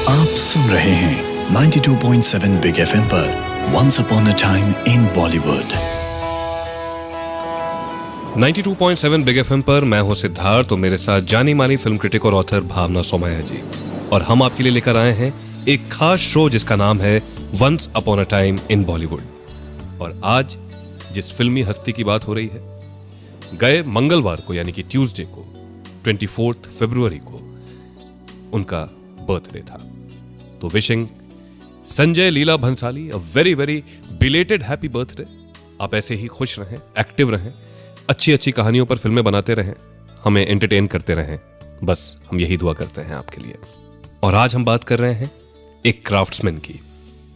आप सुन रहे हैं 92.7 बिग एफएम पर once upon a time in Bollywood. 92.7 big FM पर मैं हूं सिद्धार्थ, तो मेरे साथ जानी मानी फिल्म क्रिटिक और ऑथर भावना सोमैया जी, और हम आपके लिए लेकर आए हैं एक खास शो जिसका नाम है once upon a time in Bollywood. और आज जिस फिल्मी हस्ती की बात हो रही है, गए मंगलवार को यानी कि ट्यूसडे को 24 फरवरी को उनका बर्थडे था। तो wishing Sanjay Leela Bhansali a very very belated happy birthday. आप ऐसे ही खुश रहें, एक्टिव रहें, अच्छी अच्छी कहानियों पर फिल्में बनाते रहें, हमें एंटरटेन करते रहें, बस हम यही दुआ करते हैं आपके लिए। और आज हम बात कर रहे हैं एक क्राफ्ट्समैन की,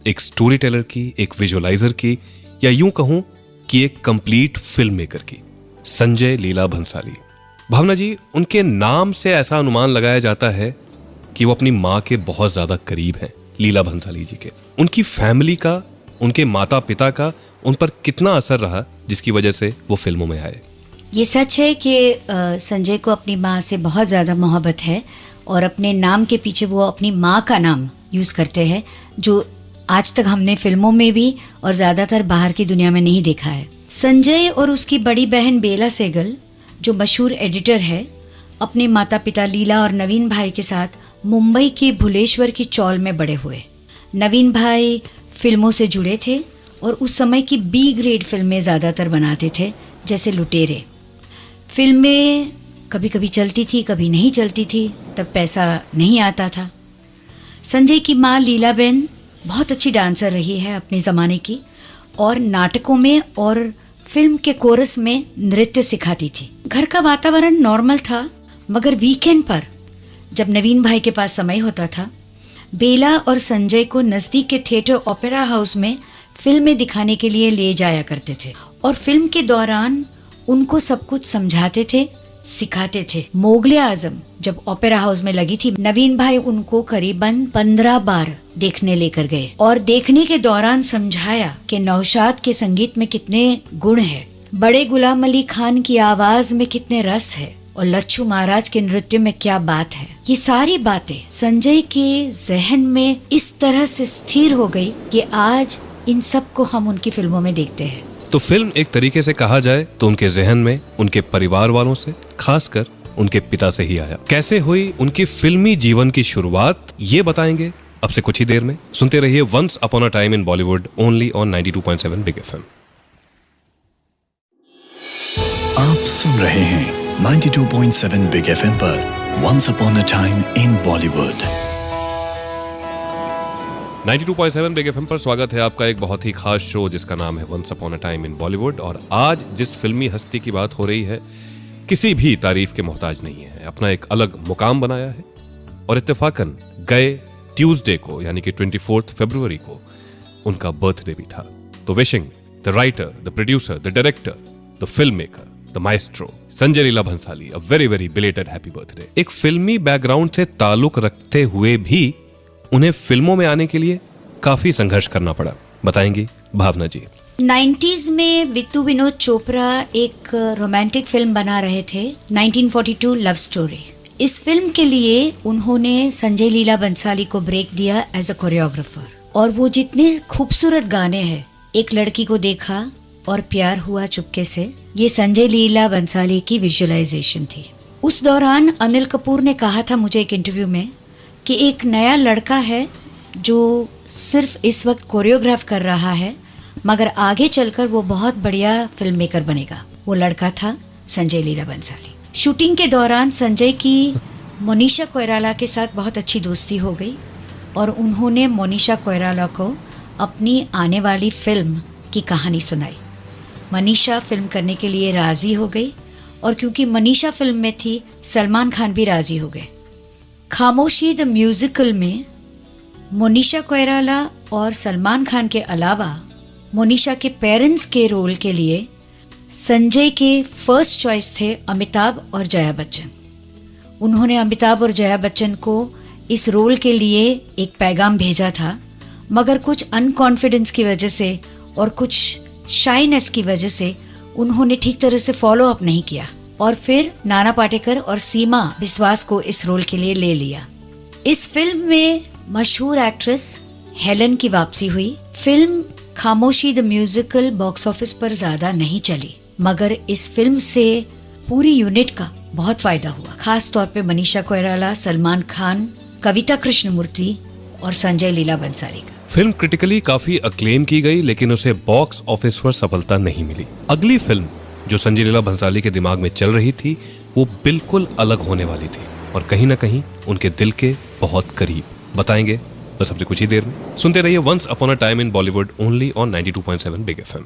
एक स्टोरी टेलर की, एक विजुअलाइजर की, या यूं कहूं कि एक कंप्लीट फिल्म मेकर की, संजय लीला भंसाली। भावना जी, उनके नाम से ऐसा अनुमान लगाया जाता है कि वो अपनी माँ के बहुत ज्यादा करीब हैं, लीला भंसाली जी के। उनकी फैमिली का, उनके माता पिता का उन पर कितना असर रहा जिसकी वजह से वो फिल्मों में आए? ये सच है कि संजय को अपनी माँ से बहुत ज़्यादा मोहब्बत है और अपने नाम के पीछे वो अपनी माँ का नाम यूज़ करते हैं, जो आज तक हमने फिल्मों में भी और ज़्यादातर बाहर की दुनिया में नहीं देखा है। संजय और उसकी बड़ी बहन बेला सहगल, जो मशहूर एडिटर है, अपने माता पिता लीला और नवीन भाई के साथ मुंबई के भुलेश्वर की चौल में बड़े हुए। नवीन भाई फिल्मों से जुड़े थे और उस समय की बी ग्रेड फिल्में ज़्यादातर बनाते थे, जैसे लुटेरे। फिल्में कभी कभी चलती थी, कभी नहीं चलती थी, तब पैसा नहीं आता था। संजय की माँ लीलाबेन बहुत अच्छी डांसर रही है अपने ज़माने की, और नाटकों में और फिल्म के कोरस में नृत्य सिखाती थी। घर का वातावरण नॉर्मल था, मगर वीकेंड पर जब नवीन भाई के पास समय होता था, बेला और संजय को नज़दीक के थिएटर ओपेरा हाउस में फिल्में दिखाने के लिए ले जाया करते थे और फिल्म के दौरान उनको सब कुछ समझाते थे, सिखाते थे। मोगले आजम जब ओपेरा हाउस में लगी थी, नवीन भाई उनको करीबन 15 बार देखने लेकर गए और देखने के दौरान समझाया कि नौशाद के संगीत में कितने गुण है, बड़े गुलाम अली खान की आवाज में कितने रस है और लच्छू महाराज के नृत्य में क्या बात है। ये सारी बातें संजय के जहन में इस तरह से स्थिर हो गई कि आज इन सब को हम उनकी फिल्मों में देखते हैं। तो फिल्म एक तरीके से कहा जाए तो उनके जहन में उनके परिवार वालों से, खासकर उनके पिता से ही आया। कैसे हुई उनकी फिल्मी जीवन की शुरुआत, ये बताएंगे अब से कुछ ही देर में। सुनते रहिए once upon a time in Bollywood, only on 92.7 big FM. आप सुन रहे हैं 92.7 बिग एफएम पर once upon a time in Bollywood. 92.7 big FM पर स्वागत है आपका एक बहुत ही खास शो जिसका नाम है once upon a time in Bollywood. और आज जिस फिल्मी हस्ती की बात हो रही है, किसी भी तारीफ के मोहताज नहीं है, अपना एक अलग मुकाम बनाया है। और इत्तेफाकन गए ट्यूसडे को यानी कि 24 फरवरी को उनका बर्थडे भी था। तो wishing the writer, the producer, the director, the film maker, the maestro Sanjay Leela Bhansali a very very belated happy birthday. एक फिल्मी बैकग्राउंड से ताल्लुक रखते हुए भी उन्हें फिल्मों में आने के लिए काफी संघर्ष करना पड़ा, बताएंगी भावना जी। 90s में वित्तु विनोद चोपड़ा एक रोमांटिक फिल्म बना रहे थे, 1942 लव स्टोरी। इस फिल्म के लिए उन्होंने संजय लीला भंसाली को ब्रेक दिया एज अ कोरियोग्राफर। और वो जितने खूबसूरत गाने हैं, एक लड़की को देखा और प्यार हुआ चुपके से, ये संजय लीला भंसाली की विजुअलाइजेशन थी। उस दौरान अनिल कपूर ने कहा था मुझे एक इंटरव्यू में कि एक नया लड़का है जो सिर्फ इस वक्त कोरियोग्राफ कर रहा है, मगर आगे चलकर वो बहुत बढ़िया फिल्म मेकर बनेगा। वो लड़का था संजय लीला भंसाली। शूटिंग के दौरान संजय की मोनिशा कोइराला के साथ बहुत अच्छी दोस्ती हो गई और उन्होंने मोनिशा कोइराला को अपनी आने वाली फिल्म की कहानी सुनाई। मनीषा फिल्म करने के लिए राज़ी हो गई और क्योंकि मनीषा फिल्म में थी, सलमान खान भी राज़ी हो गए। खामोशी द म्यूजिकल में मोनिशा कोइराला और सलमान खान के अलावा मोनिशा के पेरेंट्स के रोल के लिए संजय के फर्स्ट चॉइस थे अमिताभ और जया बच्चन। उन्होंने अमिताभ और जया बच्चन को इस रोल के लिए एक पैगाम भेजा था, मगर कुछ अनकॉन्फिडेंस की वजह से और कुछ शाइनेस की वजह से उन्होंने ठीक तरह से फॉलो अप नहीं किया और फिर नाना पाटेकर और सीमा बिस्वास को इस रोल के लिए ले लिया। इस फिल्म में मशहूर एक्ट्रेस हेलन की वापसी हुई। फिल्म खामोशी द म्यूजिकल बॉक्स ऑफिस पर ज्यादा नहीं चली, मगर इस फिल्म से पूरी यूनिट का बहुत फायदा हुआ, खास तौर पे मनीषा कोइराला, सलमान खान, कविता कृष्णमूर्ति और संजय लीला बंसाली का। फिल्म क्रिटिकली काफी अक्लेम की गई, लेकिन उसे बॉक्स ऑफिस पर सफलता नहीं मिली। अगली फिल्म जो संजय लीला भंसाली के दिमाग में चल रही थी वो बिल्कुल अलग होने वाली थी और कहीं ना कहीं उनके दिल के बहुत करीब। बताएंगे बस सबसे कुछ ही देर में। सुनते रहिए once upon a time in Bollywood only on 92.7 big FM.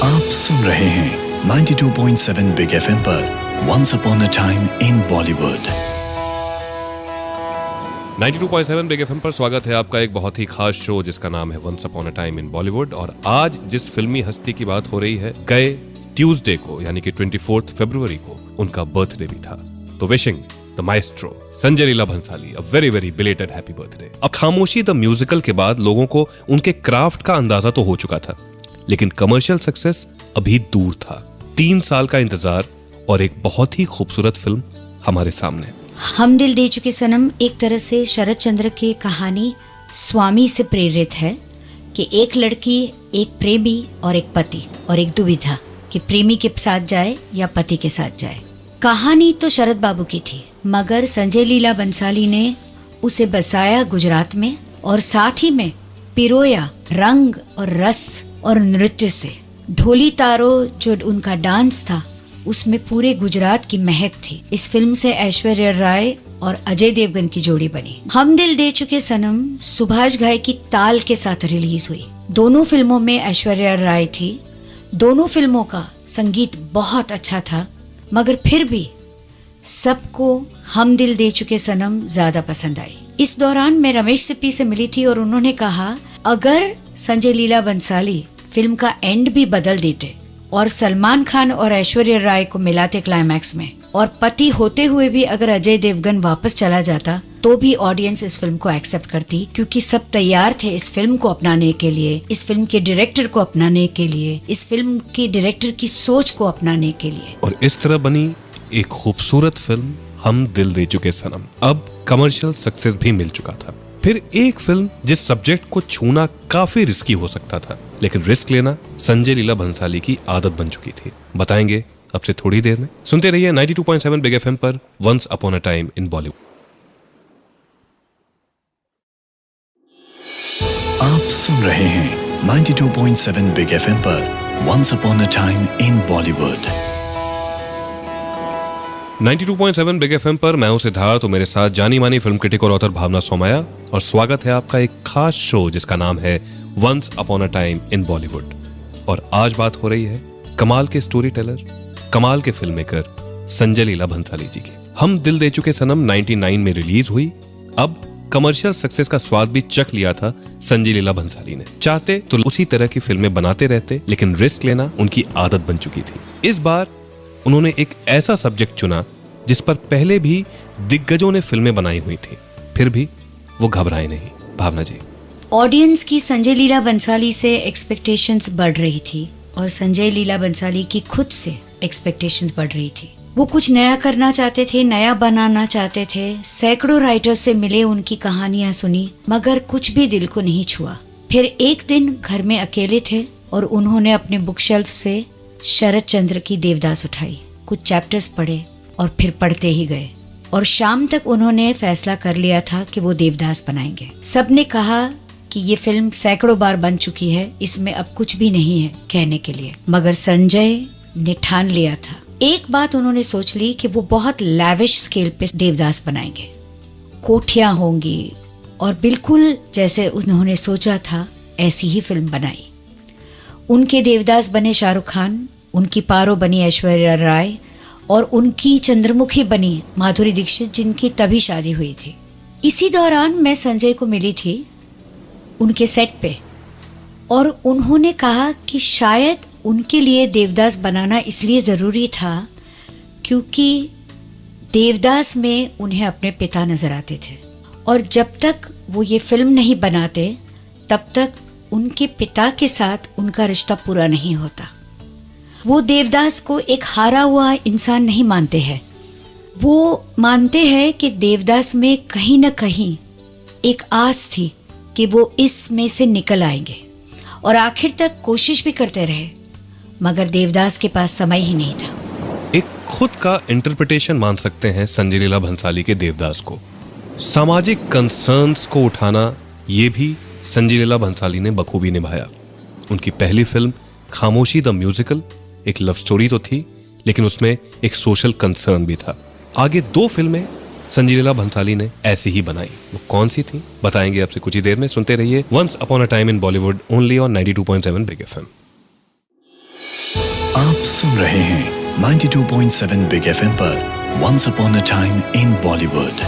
आप सुन रहे हैं 92.7 बिग एफएम पर once upon a time in Bollywood. 92.7 big FM पर स्वागत है आपका एक बहुत ही खास शो जिसका नाम है once upon a time in Bollywood. और आज जिस फिल्मी हस्ती की बात हो रही है, गए ट्यूसडे को यानी कि 24 फरवरी को उनका बर्थडे भी था। तो wishing the maestro Sanjay Leela Bhansali a very very belated happy birthday. अब खामोशी द म्यूजिकल के बाद लोगों को उनके क्राफ्ट का अंदाजा तो हो चुका था, लेकिन कमर्शियल सक्सेस अभी दूर था। 3 साल का इंतजार और एक बहुत ही खूबसूरत फिल्म हमारे सामने। हम दिल दे चुके सनम एक तरह से शरद चंद्र की कहानी स्वामी से प्रेरित है कि एक लड़की, एक प्रेमी और एक पति और एक दुविधा कि प्रेमी के साथ जाए या पति के साथ जाए। कहानी तो शरद बाबू की थी, मगर संजय लीला बंसाली ने उसे बसाया गुजरात में और साथ ही में पिरोया रंग और रस और नृत्य से। ढोली तारो जो उनका डांस था उसमें पूरे गुजरात की महक थी। इस फिल्म से ऐश्वर्या राय और अजय देवगन की जोड़ी बनी। हम दिल दे चुके सनम सुभाष घाई की ताल के साथ रिलीज हुई। दोनों फिल्मों में ऐश्वर्या राय थी। दोनों फिल्मों का संगीत बहुत अच्छा था, मगर फिर भी सबको हम दिल दे चुके सनम ज्यादा पसंद आई। इस दौरान मैं रमेश सिप्पी से मिली थी और उन्होंने कहा अगर संजय लीला बंसाली फिल्म का एंड भी बदल देते और सलमान खान और ऐश्वर्या राय को मिलाते क्लाइमैक्स में और पति होते हुए भी अगर अजय देवगन वापस चला जाता तो भी ऑडियंस इस फिल्म को एक्सेप्ट करती, क्योंकि सब तैयार थे इस फिल्म को अपनाने के लिए, इस फिल्म के डायरेक्टर को अपनाने के लिए, इस फिल्म के डायरेक्टर की सोच को अपनाने के लिए। और इस तरह बनी एक खूबसूरत फिल्म हम दिल दे चुके सनम। अब कमर्शियल सक्सेस भी मिल चुका था। फिर एक फिल्म जिस सब्जेक्ट को छूना काफी रिस्की हो सकता था, लेकिन रिस्क लेना संजय लीला भंसाली की आदत बन चुकी थी। बताएंगे अब से थोड़ी देर में। सुनते रहिए 92.7 बिग एफएम पर once upon a time in Bollywood. आप सुन रहे हैं 92.7 बिग एफएम पर once upon a time in Bollywood. 92.7 big FM पर मैं हूं सिद्धार्थ, तो मेरे साथ जानी मानी फिल्म क्रिटिक और ऑथर भावना सोमाया, और स्वागत है आपका एक खास शो जिसका नाम है once upon a time in Bollywood. और आज बात हो रही है कमाल के स्टोरी टेलर, कमाल के फिल्म मेकर संजय लीला भंसाली जी की। हम दिल दे चुके सनम 99 में रिलीज हुई। अब कमर्शियल सक्सेस का स्वाद भी चख लिया था संजय लीला भंसाली ने। चाहते तो उसी तरह की फिल्में बनाते रहते, लेकिन रिस्क लेना उनकी आदत बन चुकी थी। इस बार उन्होंने एक ऐसा सब्जेक्ट चुना जिस पर पहले भी दिग्गजों ने फिल्में बनाई हुई थी, फिर भी वो घबराए नहीं। भावना जी, ऑडियंस की संजय लीला बंसाली से एक्सपेक्टेशंस बढ़ रही थी और संजय लीला बंसाली की खुद से एक्सपेक्टेशंस बढ़ रही थी। वो कुछ नया करना चाहते थे, नया बनाना चाहते थे। सैकड़ों राइटर्स से मिले, उनकी कहानियां सुनी, मगर कुछ भी दिल को नहीं छुआ। फिर एक दिन घर में अकेले थे और उन्होंने अपने बुक शेल्फ से शरद चंद्र की देवदास उठाई, कुछ चैप्टर्स पढ़े और फिर पढ़ते ही गए। और शाम तक उन्होंने फैसला कर लिया था कि वो देवदास बनाएंगे। सबने कहा कि ये फिल्म सैकड़ों बार बन चुकी है, इसमें अब कुछ भी नहीं है कहने के लिए, मगर संजय ने ठान लिया था। एक बात उन्होंने सोच ली कि वो बहुत लैविश स्केल पे देवदास बनाएंगे, कोठियां होंगी और बिल्कुल जैसे उन्होंने सोचा था ऐसी ही फिल्म बनाई। उनके देवदास बने शाहरुख खान, उनकी पारो बनी ऐश्वर्या राय और उनकी चंद्रमुखी बनी माधुरी दीक्षित, जिनकी तभी शादी हुई थी। इसी दौरान मैं संजय को मिली थी उनके सेट पे और उन्होंने कहा कि शायद उनके लिए देवदास बनाना इसलिए ज़रूरी था क्योंकि देवदास में उन्हें अपने पिता नजर आते थे और जब तक वो ये फिल्म नहीं बनाते तब तक उनके पिता के साथ उनका रिश्ता पूरा नहीं होता। वो देवदास को एक हारा हुआ इंसान नहीं मानते हैं, वो मानते हैं कि देवदास में कहीं ना कहीं एक आस थी कि वो इसमें से निकल आएंगे, और आखिर तक कोशिश भी करते रहे, मगर देवदास के पास समय ही नहीं था। एक खुद का इंटरप्रिटेशन मान सकते हैं संजय लीला भंसाली के देवदास को। सामाजिक कंसर्न्स को उठाना, ये भी संजय लीला भंसाली ने बखूबी निभाया। उनकी पहली फिल्म खामोशी द म्यूजिकल एक लव स्टोरी तो थी, लेकिन उसमें एक सोशल कंसर्न भी था। आगे 2 फिल्में संजय लीला भंसाली ने ऐसी ही बनाई। वो कौन सी थी बताएंगे आपसे कुछ ही देर में। सुनते रहिए once upon a time in Bollywood, only on 92.7 big FM. आप सुन रहे हैं 92.7 बिग एफएम पर once upon a time in Bollywood.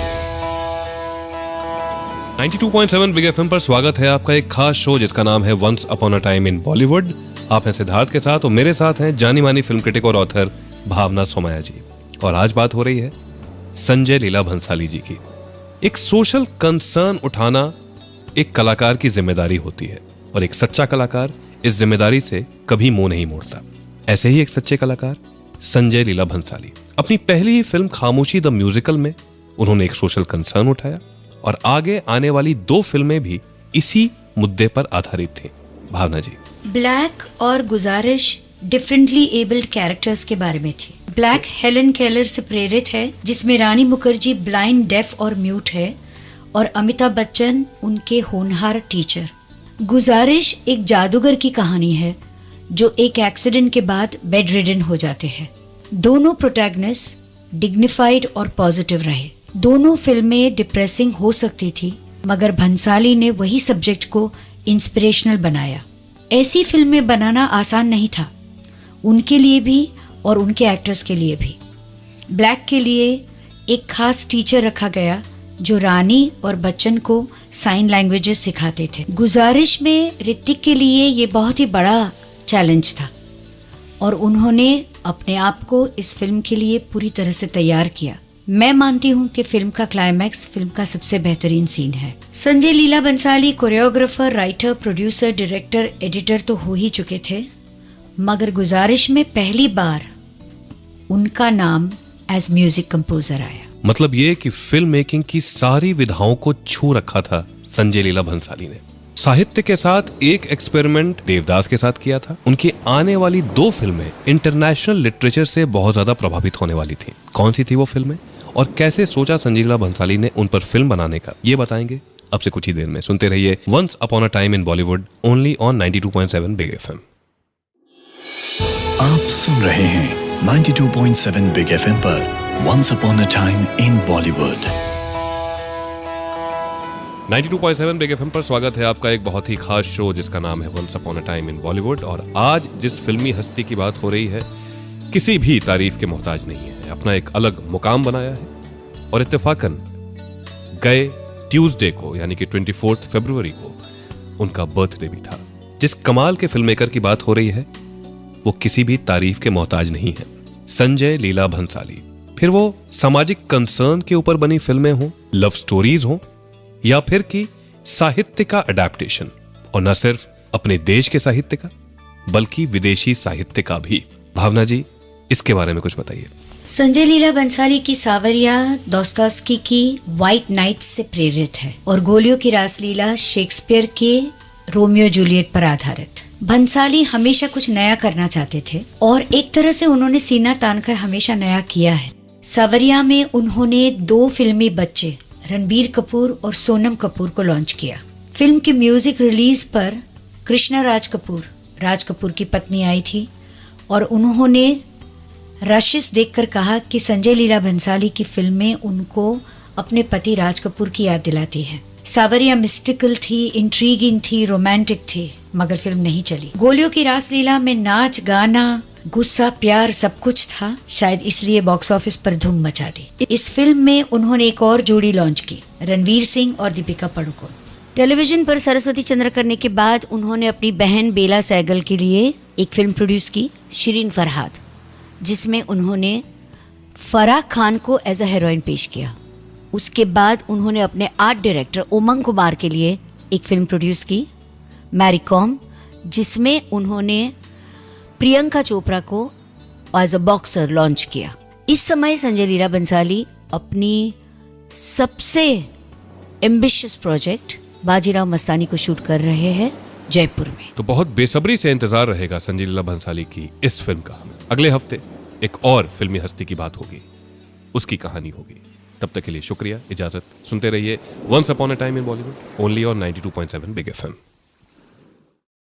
92.7 big FM पर स्वागत है आपका एक खास शो जिसका नाम है once upon a time in Bollywood. आप हैं सिद्धार्थ के साथ और मेरे साथ हैं जानी मानी फिल्म क्रिटिक और ऑथर भावना सोमैया जी। और आज बात हो रही है संजय लीला भंसाली जी की। एक सोशल कंसर्न उठाना एक कलाकार की जिम्मेदारी होती है, और एक सच्चा कलाकार इस जिम्मेदारी से कभी मुंह नहीं मोड़ता। ऐसे ही एक सच्चे कलाकार संजय लीला भंसाली अपनी पहली ही फिल्म खामोशी द म्यूजिकल में उन्होंने एक सोशल कंसर्न उठाया, और आगे आने वाली 2 फिल्में भी इसी मुद्दे पर आधारित थी। भावना जी, ब्लैक और गुजारिश डिफरेंटली एबल्ड कैरेक्टर्स के बारे में थी। ब्लैक हेलन केलर से प्रेरित है, जिसमें रानी मुखर्जी ब्लाइंड, डेफ और म्यूट है, और अमिताभ बच्चन उनके होनहार टीचर। गुजारिश एक जादूगर की कहानी है जो एक एक्सीडेंट के बाद बेड रिडन हो जाते हैं। दोनों प्रोटैगनिस्ट डिग्निफाइड और पॉजिटिव रहे। दोनों फिल्में डिप्रेसिंग हो सकती थी, मगर भंसाली ने वही सब्जेक्ट को इंस्पिरेशनल बनाया। ऐसी फिल्में बनाना आसान नहीं था, उनके लिए भी और उनके एक्टर्स के लिए भी। ब्लैक के लिए एक खास टीचर रखा गया जो रानी और बच्चन को साइन लैंग्वेजेस सिखाते थे। गुजारिश में ऋतिक के लिए ये बहुत ही बड़ा चैलेंज था, और उन्होंने अपने आप को इस फिल्म के लिए पूरी तरह से तैयार किया। मैं मानती हूँ कि फिल्म का क्लाइमैक्स फिल्म का सबसे बेहतरीन सीन है। Sanjay Leela Bhansali choreographer, writer, producer, director, editor तो हो ही चुके थे, मगर गुजारिश में पहली बार उनका नाम एज म्यूजिक कंपोजर आया। मतलब ये कि फिल्म मेकिंग की सारी विधाओं को छू रखा था संजय लीला भंसाली ने। साहित्य के साथ एक एक्सपेरिमेंट देवदास के साथ किया था। उनकी आने वाली 2 फिल्में इंटरनेशनल लिटरेचर से बहुत ज्यादा प्रभावित होने वाली थी। कौन सी थी वो फिल्में और कैसे सोचा संजय लीला भंसाली ने उन पर फिल्म बनाने का, ये बताएंगे अब से कुछ ही देर में। सुनते रहिए once upon a time in Bollywood, only on 92.7 big FM. आप सुन रहे हैं 92.7 बिग एफएम पर once upon a time in Bollywood. 92.7 big FM पर स्वागत है आपका एक बहुत ही खास शो जिसका नाम है once upon a time in Bollywood. और आज जिस फिल्मी हस्ती की बात हो रही है किसी भी तारीफ के मोहताज नहीं है, अपना एक अलग मुकाम बनाया है। और इत्तेफाकन गए ट्यूसडे को यानी कि 24 फरवरी को उनका बर्थडे भी था। जिस कमाल के फिल्म मेकर की बात हो रही है वो किसी भी तारीफ के मोहताज नहीं है, संजय लीला भंसाली। फिर वो सामाजिक कंसर्न के ऊपर बनी फिल्में हों, लव स्टोरीज हों, या फिर कि साहित्य का अडैप्टेशन, और न सिर्फ अपने देश के साहित्य का बल्कि विदेशी साहित्य का भी। भावना जी, इसके बारे में कुछ बताइए। संजय लीला भंसाली की सावरिया दोस्तोव्स्की की व्हाइट नाइट्स से प्रेरित है, और गोलियों की रासलीला शेक्सपियर के रोमियो जूलियट पर आधारित। भंसाली हमेशा कुछ नया करना चाहते थे, और एक तरह से उन्होंने सीना तानकर हमेशा नया किया है। सावरिया में उन्होंने 2 फिल्मी बच्चे रणबीर कपूर और सोनम कपूर को लॉन्च किया। फिल्म के म्यूजिक रिलीज पर कृष्णा राज कपूर की पत्नी आई थी, और उन्होंने रशिस देखकर कहा कि संजय लीला भंसाली की फिल्में उनको अपने पति राज कपूर की याद दिलाती है। सावरिया मिस्टिकल थी, इंट्रीगिंग थी, रोमांटिक थी, मगर फिल्म नहीं चली। गोलियों की रासलीला में नाच, गाना, गुस्सा, प्यार सब कुछ था, शायद इसलिए बॉक्स ऑफिस पर धूम मचा दी। इस फिल्म में उन्होंने एक और जोड़ी लॉन्च की, रणवीर सिंह और दीपिका पादुकोण। टेलीविजन पर सरस्वती चंद्र करने के बाद उन्होंने अपनी बहन बेला सहगल के लिए एक फिल्म प्रोड्यूस की, शिरीन फरहाद, जिसमें उन्होंने फराह खान को एज अ हीरोइन पेश किया। उसके बाद उन्होंने अपने आर्ट डायरेक्टर उमंग कुमार के लिए एक फिल्म प्रोड्यूस की, मैरी कॉम, जिसमें उन्होंने प्रियंका चोपड़ा को एज अ बॉक्सर लॉन्च किया। इस समय संजय लीला बंसाली अपनी सबसे एम्बिशियस प्रोजेक्ट बाजीराव मस्तानी को शूट कर रहे हैं जयपुर में। तो बहुत बेसब्री से इंतजार रहेगा संजय लीला भंसाली की इस फिल्म का। अगले हफ्ते एक और फिल्मी हस्ती की बात होगी, उसकी कहानी होगी। तब तक के लिए शुक्रिया, इजाजत। सुनते रहिए once upon a time in Bollywood, only on 92.7 big FM.